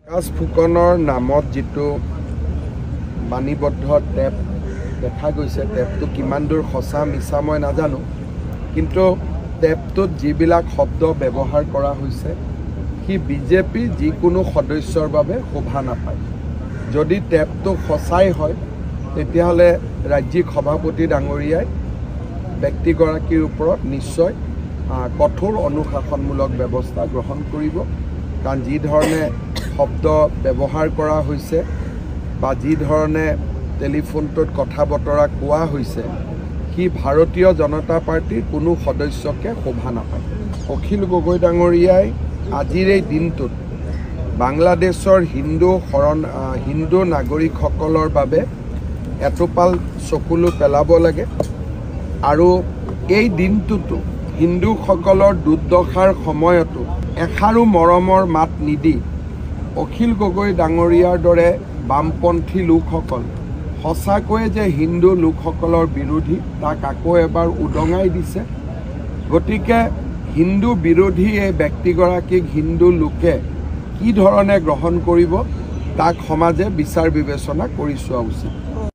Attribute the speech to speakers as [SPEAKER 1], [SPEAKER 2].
[SPEAKER 1] আকাশ ফুকনৰ নামত যেটো বাণীবদ্ধ টেপ দেখা গৈছে, টেপটো কিমান দূৰ সঁচা মিছা মই নাজানো, কিন্তু টেপটোত যিবিলাক শব্দ ব্যৱহাৰ কৰা হৈছে সি বিজেপি যিকোনো সদস্যৰ বাবে শোভা নাপায়। যদি টেপটো সঁচাই হয় তেতিয়াহ'লে ৰাজ্যিক সভাপতি ডাঙৰীয়াই ব্যক্তিগৰাকীৰ ওপৰত নিশ্চয় কঠোৰ অনুশাসনমূলক ব্যৱস্থা গ্ৰহণ কৰিব। কাৰণ যি ধৰণে শব্দ ব্যৱহাৰ কৰা হৈছে বা যি ধৰণে টেলিফোনটোত কথা বতৰা কোৱা হৈছে সি ভাৰতীয় জনতা পাৰ্টিৰ কোনো সদস্যকে শোভা নাপায়। অখিল গগৈ ডাঙৰীয়াই আজিৰ এই দিনটোত বাংলাদেশৰ হিন্দু নাগৰিকসকলৰ বাবে এটোপাল চকুলো পেলাব লাগে আৰু এই দিনটোতো হিন্দুসকলৰ দুৰ্দশাৰ সময়তো এষাৰো মৰমৰ মাত নিদি অখিল গগৈ ডাঙৰীয়াৰ দৰে বামপন্থী লোকসকল সঁচাকৈয়ে যে হিন্দু লোকসকলৰ বিৰোধী তাক আকৌ এবাৰ উদঙাই দিছে। গতিকে হিন্দু বিৰোধী এই ব্যক্তিগৰাকীক হিন্দু লোকে কি ধৰণে গ্ৰহণ কৰিব তাক সমাজে বিচাৰ বিবেচনা কৰি চোৱা উচিত।